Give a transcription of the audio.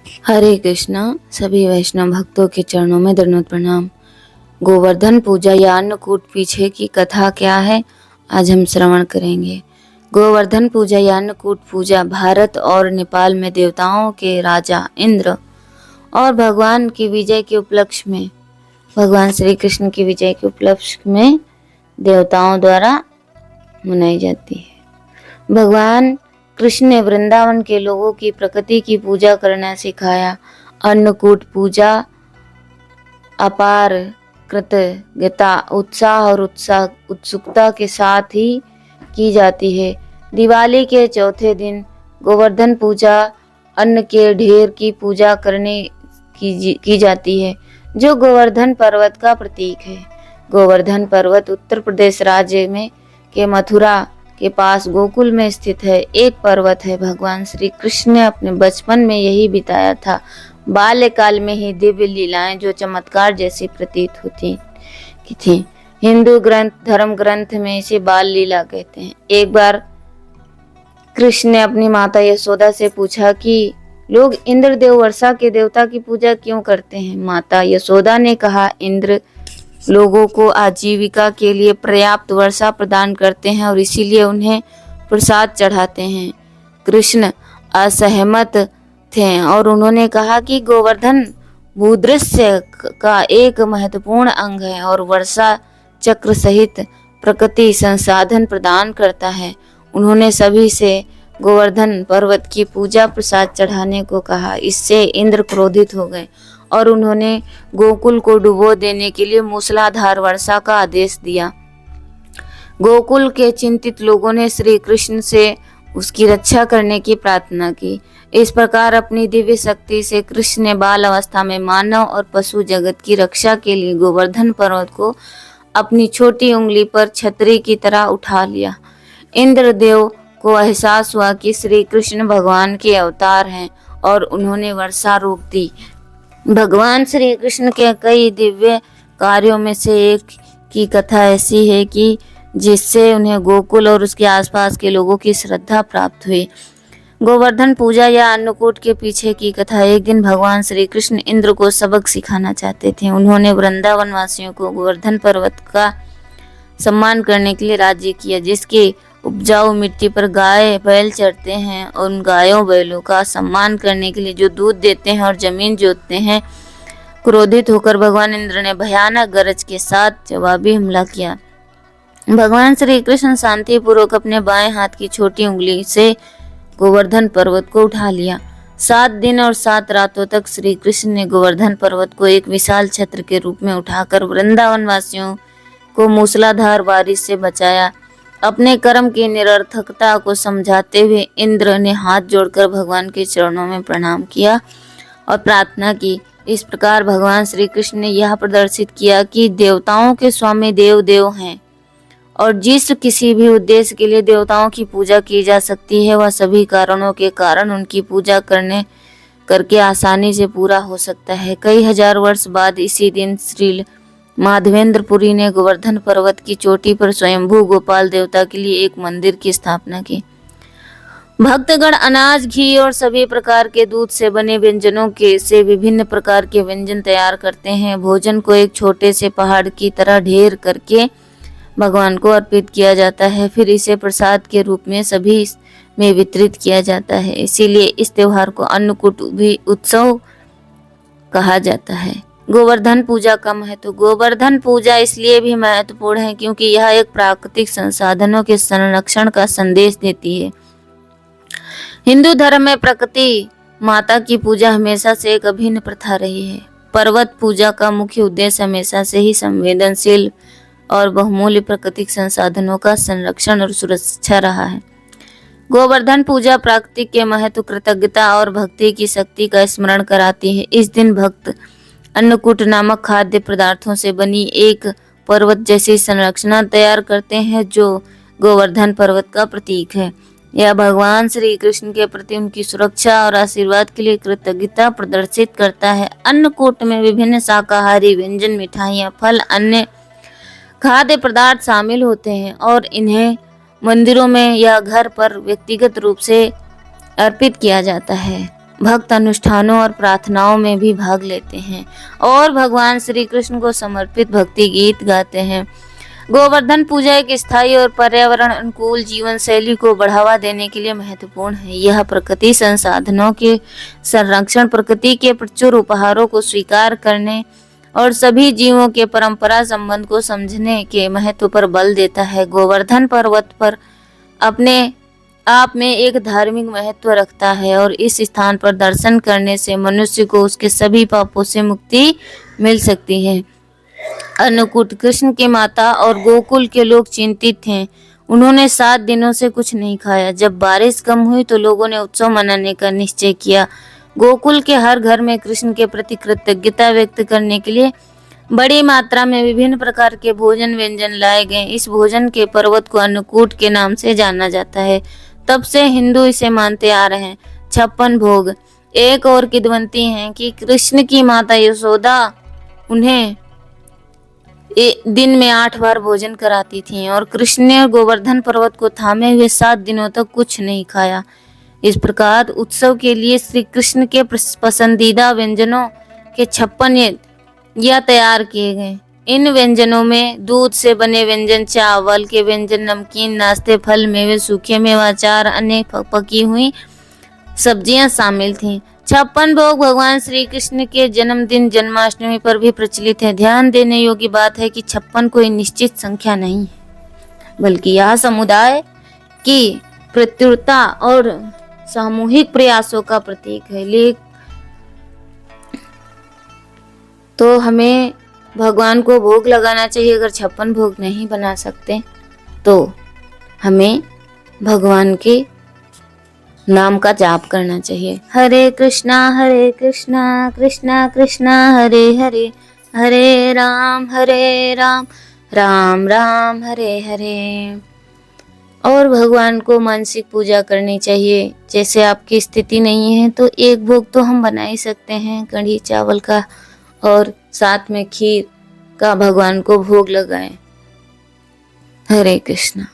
हरे कृष्णा। सभी वैष्णव भक्तों के चरणों में दंडवत प्रणाम। गोवर्धन पूजा या अन्नकूट पीछे की कथा क्या है, आज हम श्रवण करेंगे। गोवर्धन पूजा या अन्नकूट पूजा भारत और नेपाल में देवताओं के राजा इंद्र और भगवान की विजय के उपलक्ष्य में, भगवान श्री कृष्ण की विजय के उपलक्ष्य में देवताओं द्वारा मनाई जाती है। भगवान कृष्ण ने वृंदावन के लोगों की प्रकृति की पूजा करना सिखाया। अन्नकूट पूजा अपार कृतज्ञता, उत्साह और उत्सुकता के साथ ही की जाती है। दिवाली के चौथे दिन गोवर्धन पूजा अन्न के ढेर की पूजा करने की जाती है, जो गोवर्धन पर्वत का प्रतीक है। गोवर्धन पर्वत उत्तर प्रदेश राज्य में के मथुरा के पास गोकुल में स्थित है। एक पर्वत है। भगवान श्री कृष्ण ने अपने बचपन में यही बिताया था। बाल्यकाल में ही दिव्य लीलाएं जो चमत्कार जैसी प्रतीत होती थी। हिंदू धर्म ग्रंथ में इसे बाल लीला कहते हैं। एक बार कृष्ण ने अपनी माता यशोदा से पूछा कि लोग इंद्रदेव वर्षा के देवता की पूजा क्यों करते हैं। माता यशोदा ने कहा, इंद्र लोगों को आजीविका के लिए पर्याप्त वर्षा प्रदान करते हैं और इसीलिए उन्हें प्रसाद चढ़ाते हैं। कृष्ण असहमत थे और उन्होंने कहा कि गोवर्धन भूदृश्य का एक महत्वपूर्ण अंग है और वर्षा चक्र सहित प्रकृति संसाधन प्रदान करता है। उन्होंने सभी से गोवर्धन पर्वत की पूजा प्रसाद चढ़ाने को कहा। इससे इंद्र क्रोधित हो गए और उन्होंने गोकुल को डुबो देने के लिए मूसलाधार वर्षा का आदेश दिया। गोकुल के चिंतित लोगों ने श्री कृष्ण से उसकी रक्षा करने की प्रार्थना की। इस प्रकार अपनी दिव्य शक्ति से कृष्ण ने बाल अवस्था में मानव और पशु जगत की रक्षा के लिए गोवर्धन पर्वत को अपनी छोटी उंगली पर छतरी की तरह उठा लिया। इंद्रदेव को एहसास हुआ कि श्री कृष्ण भगवान के अवतार हैं और उन्होंने वर्षा रोक दी। भगवान श्री कृष्ण के कई दिव्य कार्यों में से एक की कथा ऐसी है कि जिससे उन्हें गोकुल और उसके आसपास के लोगों की श्रद्धा प्राप्त हुई। गोवर्धन पूजा या अन्नकूट के पीछे की कथा। एक दिन भगवान श्री कृष्ण इंद्र को सबक सिखाना चाहते थे। उन्होंने वृंदावन वासियों को गोवर्धन पर्वत का सम्मान करने के लिए राज्य किया, जिसकी उपजाऊ मिट्टी पर गाय बैल चढ़ते हैं, और उन गायों बैलों का सम्मान करने के लिए जो दूध देते हैं और जमीन जोतते हैं। क्रोधित होकर भगवान इंद्र ने भयानक गरज के साथ जवाबी हमला किया। भगवान श्री कृष्ण शांतिपूर्वक अपने बाएं हाथ की छोटी उंगली से गोवर्धन पर्वत को उठा लिया। 7 दिन और 7 रातों तक श्री कृष्ण ने गोवर्धन पर्वत को एक विशाल छत्र के रूप में उठाकर वृंदावन वासियों को मूसलाधार बारिश से बचाया। अपने कर्म की निरर्थकता को समझाते हुए इंद्र ने हाथ जोड़कर भगवान के चरणों में प्रणाम किया और प्रार्थना की। इस प्रकार भगवान श्री कृष्ण ने यह प्रदर्शित किया कि देवताओं के स्वामी देव हैं और जिस किसी भी उद्देश्य के लिए देवताओं की पूजा की जा सकती है, वह सभी कारणों के कारण उनकी पूजा करके आसानी से पूरा हो सकता है। कई हजार वर्ष बाद इसी दिन श्री माधवेंद्रपुरी ने गोवर्धन पर्वत की चोटी पर स्वयंभू गोपाल देवता के लिए एक मंदिर की स्थापना की। भक्तगण अनाज, घी और सभी प्रकार के दूध से बने व्यंजनों से विभिन्न प्रकार के व्यंजन तैयार करते हैं। भोजन को एक छोटे से पहाड़ की तरह ढेर करके भगवान को अर्पित किया जाता है, फिर इसे प्रसाद के रूप में सभी में वितरित किया जाता है। इसीलिए इस त्योहार को अन्नकूट भी उत्सव कहा जाता है। गोवर्धन पूजा का महत्व। गोवर्धन पूजा इसलिए भी महत्वपूर्ण है क्योंकि यह एक प्राकृतिक संसाधनों के संरक्षण का संदेश देती है। हिंदू धर्म में प्रकृति माता की पूजा हमेशा से एक अभिन्न प्रथा रही है। पर्वत पूजा का मुख्य उद्देश्य हमेशा से ही संवेदनशील और बहुमूल्य प्राकृतिक संसाधनों का संरक्षण और सुरक्षा रहा है। गोवर्धन पूजा प्रकृति के महत्व, कृतज्ञता और भक्ति की शक्ति का स्मरण कराती है। इस दिन भक्त अन्नकूट नामक खाद्य पदार्थों से बनी एक पर्वत जैसी संरचना तैयार करते हैं, जो गोवर्धन पर्वत का प्रतीक है। यह भगवान श्री कृष्ण के प्रति उनकी सुरक्षा और आशीर्वाद के लिए कृतज्ञता प्रदर्शित करता है। अन्नकूट में विभिन्न शाकाहारी व्यंजन, मिठाइयाँ, फल, अन्य खाद्य पदार्थ शामिल होते हैं और इन्हें मंदिरों में या घर पर व्यक्तिगत रूप से अर्पित किया जाता है। भक्त अनुष्ठानों और प्रार्थनाओं में भी भाग लेते हैं और भगवान श्री कृष्ण को समर्पित भक्ति गीत गाते हैं। गोवर्धन पूजा एक स्थायी और पर्यावरण अनुकूल जीवन शैली को बढ़ावा देने के लिए महत्वपूर्ण है। यह प्रकृति संसाधनों के संरक्षण, प्रकृति के प्रचुर उपहारों को स्वीकार करने और सभी जीवों के परंपरा संबंध को समझने के महत्व पर बल देता है। गोवर्धन पर्वत पर अपने आप में एक धार्मिक महत्व रखता है और इस स्थान पर दर्शन करने से मनुष्य को उसके सभी पापों से मुक्ति मिल सकती है। अन्नकूट कृष्ण के माता और गोकुल के लोग चिंतित थे। उन्होंने 7 दिनों से कुछ नहीं खाया। जब बारिश कम हुई तो लोगों ने उत्सव मनाने का निश्चय किया। गोकुल के हर घर में कृष्ण के प्रति कृतज्ञता व्यक्त करने के लिए बड़ी मात्रा में विभिन्न प्रकार के भोजन व्यंजन लाए गए। इस भोजन के पर्वत को अन्नकूट के नाम से जाना जाता है। तब से हिंदू इसे मानते आ रहे हैं। 56 भोग। एक और किंवदंती है कि कृष्ण की माता यशोदा उन्हें दिन में 8 बार भोजन कराती थीं और कृष्ण ने गोवर्धन पर्वत को थामे हुए 7 दिनों तक कुछ नहीं खाया। इस प्रकार उत्सव के लिए श्री कृष्ण के पसंदीदा व्यंजनों के 56 या तैयार किए गए। इन व्यंजनों में दूध से बने व्यंजन, चावल के व्यंजन, नमकीन, नाश्ते, फल, मेवे, सूखे मेवा, अचार, अन्य पकी हुई सब्जियां शामिल थीं। 56 भोग भगवान श्री कृष्ण के जन्मदिन जन्माष्टमी पर भी प्रचलित है। ध्यान देने योग्य बात है कि 56 कोई निश्चित संख्या नहीं है, बल्कि यह समुदाय की प्रत्युरता और सामूहिक प्रयासों का प्रतीक है। तो हमें भगवान को भोग लगाना चाहिए। अगर 56 भोग नहीं बना सकते तो हमें भगवान के नाम का जाप करना चाहिए। हरे कृष्णा कृष्णा कृष्णा हरे हरे, हरे राम राम राम हरे हरे। और भगवान को मानसिक पूजा करनी चाहिए। जैसे आपकी स्थिति नहीं है तो एक भोग तो हम बना ही सकते हैं कढ़ी चावल का, और साथ में खीर का भगवान को भोग लगाएं। हरे कृष्णा।